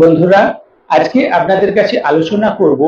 বন্ধুরা, আজকে আপনাদের কাছে আলোচনা করব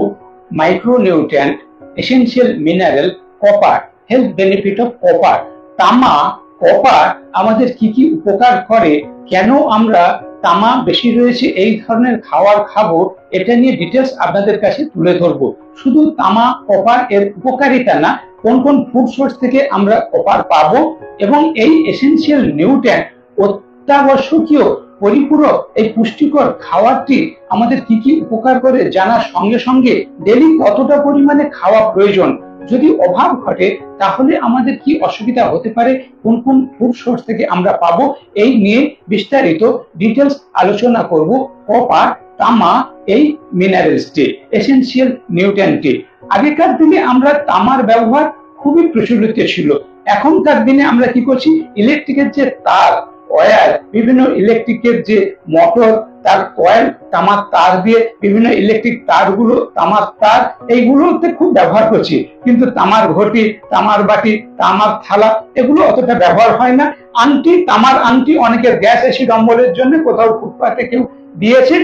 micronutrient, essential mineral, copper, health benefit of copper. তামা, কপার আমাদের কি কি উপকার করে, কেন আমরা তামা বেশি রয়েছে এই ধরনের খাবার খাবো, এটা নিয়ে ডিটেলস আপনাদের কাছে তুলে ধরবো। শুধু তামা কপার এর উপকারিতা না, কোন কোন ফুড সোর্স থেকে আমরা কপার পাবো এবং এই এসেনশিয়াল নিউট্রিয়েন্ট অত্যাবশ্যকীয় পরিপূরক এই পুষ্টিকর খাবারটি আমাদের কি কি উপকার করে জানার সঙ্গে সঙ্গে ডেলি কতটা পরিমাণে খাওয়া প্রয়োজন, যদি অভাব ঘটে তাহলে আমাদের কি অসুবিধা হতে পারে, কোন কোন ফুড সোর্স থেকে আমরা পাবো, এই নিয়ে বিস্তারিত ডিটেলস আলোচনা করব। কপার, তামা এই মিনারেলসটি, এসেনশিয়াল নিউট্রিয়েন্টটি। আগেকার দিনে আমরা তামার ব্যবহার খুবই প্রচলিত ছিল। এখনকার দিনে আমরা কি করছি, ইলেকট্রিকের যে তার, ওয়্যার, বিভিন্ন ইলেকট্রিকের যে মোটর, তার কয়েল, তামার তার দিয়ে বিভিন্ন ইলেকট্রিক তারগুলো, তামার তার, এইগুলোতে খুব ব্যবহার করছি। কিন্তু তামার ঘটি, তামার বাটি, তামার থালা এগুলো অতটা ব্যবহার হয় না। আংটি, তামার আংটি অনেকের গ্যাস অ্যাসিড অম্বলের জন্য কোথাও ফুটপাতে কেউ দিয়েছে,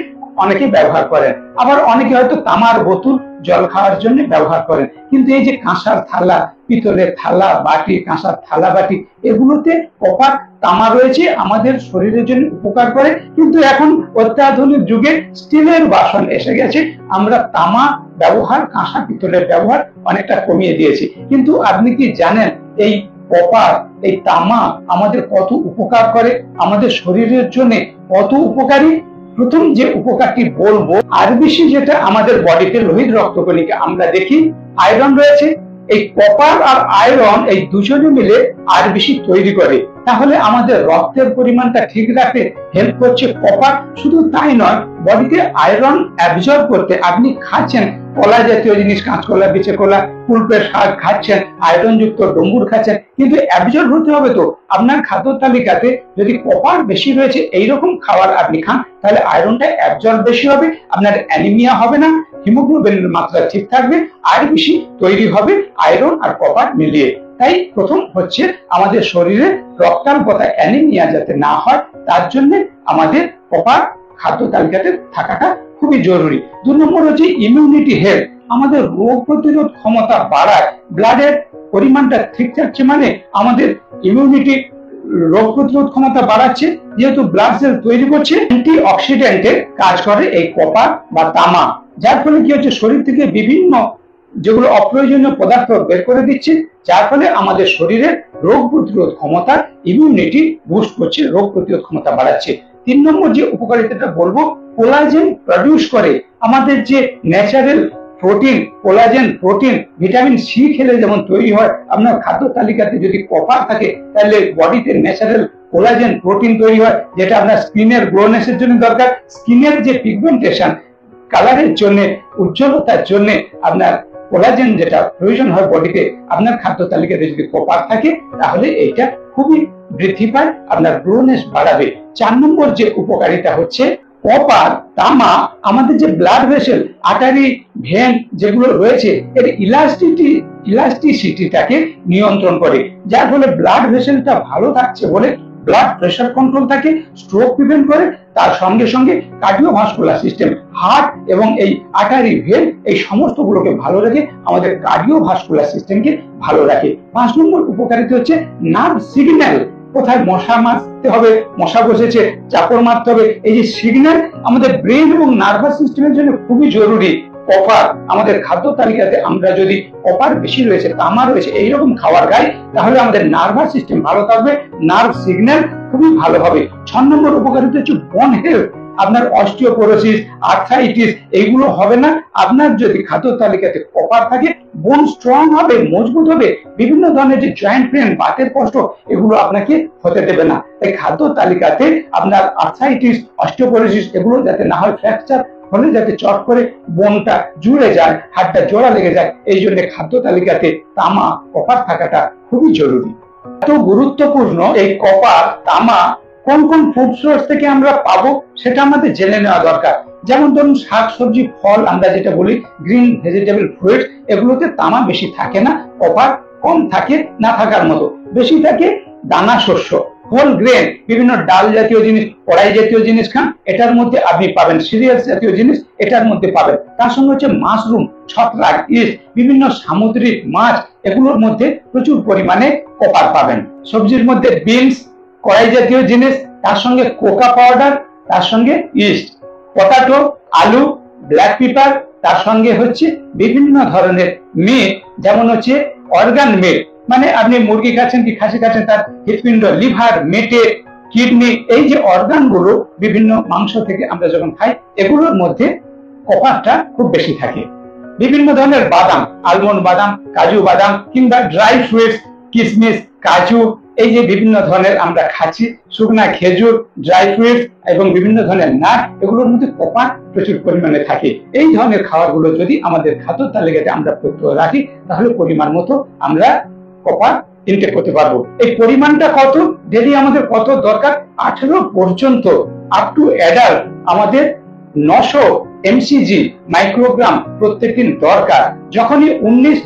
অনেকে ব্যবহার করেন। আবার অনেকে হয়তো তামার বোতল জল খাওয়ার জন্য ব্যবহার করেন। কিন্তু এই যে কাঁসার থালা, পিতলের থালা বাটি, কাঁসার থালা বাটি, এগুলোতে কপার, তামা রয়েছে, আমাদের শরীরের জন্য উপকার করে। কিন্তু এখন অত্যাধুনিক যুগে স্টিলের বাসন এসে গেছে, আমরা তামা ব্যবহার, কাঁসা পিতলের ব্যবহার অনেকটা কমিয়ে দিয়েছি। কিন্তু আপনি কি জানেন এই কপার, এই তামা আমাদের কত উপকার করে, আমাদের শরীরের জন্য কত উপকারী? প্রথম যে উপকারটি বলবো, আরবিসি, যেটা আমাদের বডিতে লোহিত রক্তকণিকা আমরা দেখি, আয়রন রয়েছে। এই কপার আর আয়রন এই দুজনে মিলে আরবিসি তৈরি করে। তাহলে আমাদের রক্তের পরিমাণটা ঠিক রাখতে হেল্প করছে কপার। শুধু তাই নয়, বডিতে আয়রন অ্যাবজর্ব করতে, আপনি খাচ্ছেন কলা জাতীয় জিনিস, কাঁচকলা, বিচে কলা, কুলপের শাক খাচ্ছেন, আয়রন যুক্ত ডম্বুর খাচ্ছেন, কিন্তু অ্যাবজর্ব হতে হবে তো। আপনার খাদ্য তালিকাতে যদি কপার বেশি রয়েছে এইরকম খাবার আপনি খান, তাহলে আয়রনটা অ্যাবজর্ব বেশি হবে, আপনার অ্যানিমিয়া হবে না, হিমোগ্লোবিনের মাত্রা ঠিক থাকবে, আরবিসি তৈরি হবে আয়রন আর কপার মিলিয়ে। তাই প্রথম হচ্ছে আমাদের শরীরে রক্তাল্পতা, অ্যানিমিয়া যাতে না হয়, তার জন্য আমাদের কপার খাদ্য তালিকাতে থাকাটা খুবই জরুরি। 2 নম্বর হচ্ছে ইমিউনিটি হেলথ, আমাদের রোগ প্রতিরোধ ক্ষমতা বাড়ায়। ব্লাডের পরিমাণটা ঠিক থাকছে মানে আমাদের ইমিউনিটি, রোগ প্রতিরোধ ক্ষমতা বাড়াচ্ছে, যেহেতু ব্লাড সেল তৈরি করছে, অ্যান্টি অক্সিডেন্টের কাজ করে এই কপার বা তামা, যার ফলে কি হচ্ছে, শরীর থেকে বিভিন্ন যেগুলো অপ্রয়োজনীয় পদার্থ বের করে দিচ্ছে, যার ফলে আমাদের শরীরের রোগ প্রতিরোধ ক্ষমতা, ইমিউনিটি বুস্ট করছে, রোগ প্রতিরোধ ক্ষমতা বাড়াচ্ছে। 3 নম্বর যে উপকারিতাটা বলবো, কোলাজেন প্রডিউস করে। আমাদের যে natural protein, collagen protein, vitamin C খেলে যেমন তৈরি হয়, আপনার খাদ্য তালিকাতে যদি কপার থাকে তাহলে বডিতে ন্যাচারাল কোলাজেন প্রোটিন তৈরি হয়, যেটা আপনার স্কিনের গ্লোনেসের জন্য দরকার। স্কিনের যে পিগমেন্টেশন, কালারের জন্য, উজ্জ্বলতার জন্য আপনার কোলাজেন যেটা প্রয়োজন হয় বডিতে, আপনার খাদ্য তালিকাতে যদি কপার থাকে তাহলে এটা খুবই বৃদ্ধি পায়, আপনার গ্লোনেস বাড়াবে। 4 নম্বর যে উপকারিতা হচ্ছে, কপার, তামা আমাদের যে ব্লাড ভেসেল, আর্টারি, ভেন যেগুলো রয়েছে, এর ইলাস্টিসিটিটাকে নিয়ন্ত্রণ করে, যার ফলে ব্লাড ভেসেলটা ভালো থাকছে বলে ব্লাড প্রেশার কন্ট্রোল থাকে, স্ট্রোক প্রিভেন্ট করে, তার সঙ্গে সঙ্গে কার্ডিওভাস্কুলার সিস্টেম, হার্ট এবং এই আর্টারি, ভেন, এই সমস্তগুলোকে ভালো রাখে, আমাদের কার্ডিওভাস্কুলার সিস্টেমকে ভালো রাখে। 5 নম্বর উপকারিতা হচ্ছে নার্ভ সিগন্যাল, কোথায় মশা মারতে হবে, মশা বসেছে, চাপড় মারতে হবে, এই যে সিগন্যাল আমাদের ব্রেন এবং নার্ভাস সিস্টেমের জন্য খুবই জরুরি। কপার আমাদের খাদ্য তালিকাতে আমরা যদি কপার বেশি রয়েছে, তামা রয়েছে এইরকম খাবার খাই, তাহলে আমাদের নার্ভাস সিস্টেম ভালো থাকবে, নার্ভ সিগন্যাল খুবই ভালো হবে। 6 নম্বর উপকারিতা হচ্ছে বোন হেলথ, আপনার অস্টিওপোরোসিস, আর্থ্রাইটিস এইগুলো হবে না। আপনার যদি খাদ্য তালিকাতে কপার থাকে, বোন স্ট্রং হবে, মজবুত হবে, বিভিন্ন ধরনের যে জয়েন্ট পেন, বাতের কষ্ট, এগুলো আপনাকে হতে দেবে না। তাই খাদ্য তালিকাতে আপনার আর্থ্রাইটিস, অস্টিওপোরোসিস এগুলো যাতে না হয়, ফ্র্যাকচার হলে যাতে চট করে বোনটা জুড়ে যায়, হাড়টা জোড়া লেগে যায়, এই জন্য খাদ্য তালিকাতে তামা, কপার থাকাটা খুবই জরুরি। এত গুরুত্বপূর্ণ এই কপার, তামা কোন কোন ফুড সোর্স থেকে আমরা পাবো সেটা আমাদের জেনে নেওয়া দরকার। যেমন ধরুন শাক সবজি, ফল, আমরা যেটা বলি গ্রিন ভেজিটেবল ফ্রুইটস, এগুলোতে তামা বেশি থাকে না, কপার কম থাকে, না থাকার মতো। বেশি থাকে দানা শস্য, হোল গ্রেন, বিভিন্ন ডাল জাতীয় জিনিস, কড়াই জাতীয় জিনিস খান, এটার মধ্যে আপনি পাবেন। সিরিয়ালস জাতীয় জিনিস এটার মধ্যে পাবেন। তার সঙ্গে হচ্ছে মাশরুম, ছত্রাক, ইস্ট, বিভিন্ন সামুদ্রিক মাছ, এগুলোর মধ্যে প্রচুর পরিমাণে কপার পাবেন। সবজির মধ্যে বিনস, কড়াই জাতীয় জিনিস, তার সঙ্গে কোকা পাউডার, তার সঙ্গে ইস্ট, পটাটো, আলু, ব্ল্যাক পেপার, তার সঙ্গে হচ্ছে বিভিন্ন ধরনের মিট, যেমন হচ্ছে অর্গান মিট, মানে আপনি মুরগি খাচ্ছেন কি খাসি খাচ্ছেন, তার হৃৎপিণ্ড, লিভার, মেটে, কিডনি, এই যে অর্গান গুলো বিভিন্ন মাংস থেকে আমরা যখন খাই, এগুলোর মধ্যে কপারটা খুব বেশি থাকে। বিভিন্ন ধরনের বাদাম, আলমন্ড বাদাম, কাজু বাদাম, কিংবা ড্রাই ফ্রুটস, কিশমিশ, কাজু, এই যে বিভিন্ন ধরনের আমরা খাচ্ছি, শুকনা খেজুর, ড্রাই ফ্রুটস এবং বিভিন্ন ধরনের নাট, এগুলোর মধ্যে কপার প্রচুর পরিমাণে থাকে। এই ধরনের খাবারগুলো যদি আমাদের খাদ্য তালিকাতে আমরা প্রত্যয় রাখি, তাহলে পরিমাণ মতো আমরা কপার ইনটেক করতে পারবো। এই পরিমাণটা কত, ডেলি আমাদের কত দরকার? 18 পর্যন্ত আপ টু অ্যাডাল্ট আমাদের 900 এমসিজি মাইক্রোগ্রাম প্রত্যেক দিন দরকার। যখনই 19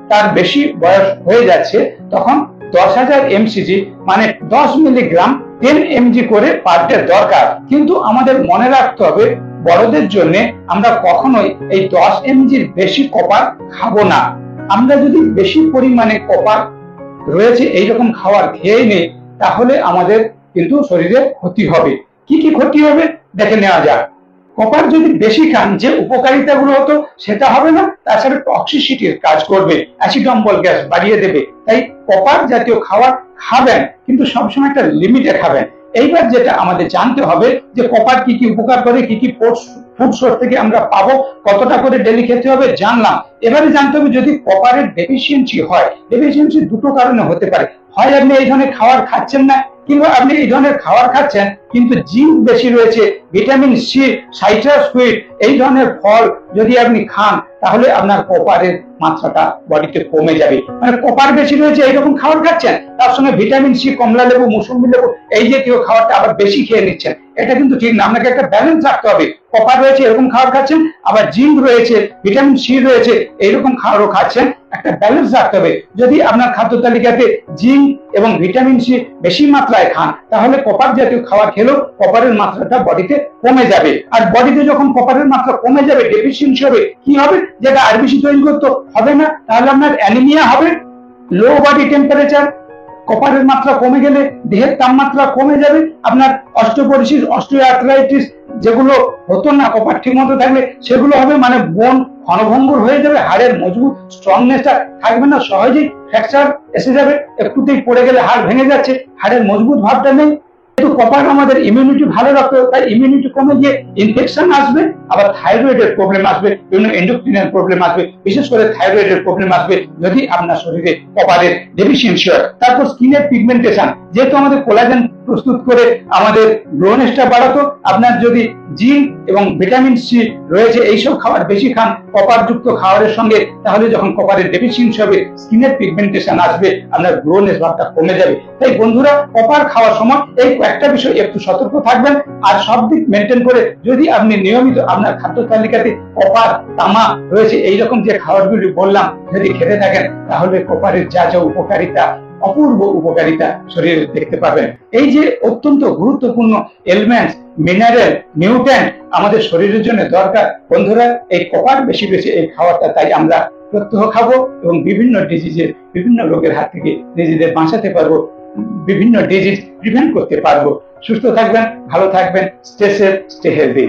তার বেশি বয়স হয়ে যাচ্ছে, তখন 10,000 এমসিজি মানে 10 মিলিগ্রাম 10 এমজি করে পার ডে দরকার। কিন্তু আমাদের মনে রাখতে হবে, বড়দের জন্য আমরা কখনোই এই 10 এমজির বেশি কপার খাবো না। আমরা যদি বেশি পরিমাণে কপার রয়েছে এইরকম খাবার খেয়ে নেই, তাহলে আমাদের কিন্তু শরীরে ক্ষতি হবে। কি কি ক্ষতি হবে দেখে নেওয়া যাক। কপার যদি বেশি খান, যে উপকারিতাগুলো হতো সেটা হবে না, তাছাড়া টক্সিসিটির কাজ করবে, অ্যাসিড অম্বল গ্যাস বাড়িয়ে দেবে। তাই কপার জাতীয় খাবার খাবেন, কিন্তু সবসময় একটা লিমিটে খাবেন। এইবার যেটা আমাদের জানতে হবে যে কপার কি কি উপকার করে, কি কি ফুড সোর্স থেকে আমরা পাবো, কতটা করে ডেলি খেতে হবে জানলাম। এবারে জানতে হবে যদি কপারের ডেফিসিয়েন্সি হয়। ডেফিসিয়েন্সি দুটো কারণে হতে পারে। হয় আপনি এই ধরনের খাবার খাচ্ছেন না, কিংবা আপনি এই ধরনের খাবার খাচ্ছেন কিন্তু জিঙ্ক বেশি রয়েছে, ভিটামিন সি, সাইট্রাস ফ্রুট, এই ধরনের ফল যদি আপনি খান, তাহলে আপনার কপারের মাত্রাটা বডিতে কমে যাবে। মানে কপার বেশি রয়েছে এইরকম খাবার খাচ্ছেন, তার সঙ্গে ভিটামিন সি, কমলা লেবু, মৌসুমী লেবু, এই জাতীয় খাবারটা আবার বেশি খেয়ে নিচ্ছেন, এটা কিন্তু ঠিক না। আপনাকে একটা ব্যালেন্স রাখতে হবে। কপার রয়েছে এরকম খাবার খাচ্ছেন, আবার জিঙ্ক রয়েছে, ভিটামিন সি রয়েছে, এইরকম খাবারও খাচ্ছেন, একটা ব্যালেন্স রাখতে হবে। যদি আপনার খাদ্য তালিকাতে জিঙ্ক এবং ভিটামিন সি বেশি মাত্রায় খান, তাহলে কপার জাতীয় খাবার খেলেও কপারের মাত্রাটা বডিতে কমে যাবে। আর বডিতে যখন কপারের মাত্রা কমে যাবে, ডেফিসিয়েন্সি হবে, কি হবে? যেটা আরবিসি তৈরি করতে হবে না, তাহলে আপনার অ্যানিমিয়া হবে, লো বডি টেম্পারেচার। কপারের মাত্রা কমে গেলে দেহের তাপমাত্রা কমে যাবে, আপনার অস্টিওপোরোসিস, অস্টিওআর্থ্রাইটিস যেগুলো হতো না কপার ঠিক মতো থাকলে, সেগুলো হবে। মানে বোন ক্ষণভঙ্গুর হয়ে যাবে, হাড়ের মজবুত স্ট্রংনেসটা থাকবে না, সহজেই ফ্র্যাকচার এসে যাবে, একটুতেই পড়ে গেলে হাড় ভেঙে যাচ্ছে, হাড়ের মজবুত ভাবটা নেই। কিন্তু কপার আমাদের ইমিউনিটি ভালো রাখতে হবে, তাই ইমিউনিটি কমে গিয়ে ইনফেকশন আসবে, আবার থাইরয়েডের প্রবলেম আসবে, বিভিন্ন এন্ডোক্রিনাল প্রবলেম আসবে, বিশেষ করে থাইরয়েডের প্রবলেম আসবে যদি আপনার শরীরে কপারের ডেফিসিয়েন্সি হয়। তারপর স্কিনের পিগমেন্টেশন, যেহেতু আমাদের কোলাজেন প্রস্তুত করে আমাদের গ্লোনেসটা বাড়াতো, আপনার যদি জিঙ্ক এবং ভিটামিন সি রয়েছে, এইসব খাবার বেশি খান কপার যুক্ত খাবারের সঙ্গে, তাহলে যখন কপারের ডেফিসিয়েন্সি হবে, স্কিনের পিগমেন্টেশন আসবে, আপনার গ্লোনেস ভাবটা কমে যাবে। তাই বন্ধুরা, কপার খাওয়ার সময় এই একটা বিষয় একটু সতর্ক থাকবেন। আর সব দিক মেনটেন করে যদি আপনি নিয়মিত আপনার খাদ্য তালিকাতে কপার, তামা রয়েছে এইরকম যে খাবারগুলি বললাম যদি খেতে থাকেন, তাহলে কপারের যা যা উপকারিতা, অপূর্ব উপকারিতা শরীরে দেখতে পাবেন। এই যে অত্যন্ত গুরুত্বপূর্ণ এলিমেন্টস, মিনারেল, নিউট্রিয়েন্ট আমাদের শরীরের জন্য দরকার, বন্ধুরা এই কপার বেশি বেশি এই খাবারটা তাই আমরা প্রত্যহ খাবো এবং বিভিন্ন ডিজিজের, বিভিন্ন রোগের হাত থেকে নিজেদের বাঁচাতে পারবো, বিভিন্ন ডিজিজ প্রিভেন্ট করতে পারবো। সুস্থ থাকবেন, ভালো থাকবেন, স্টে সেফ, স্টে হেলদি।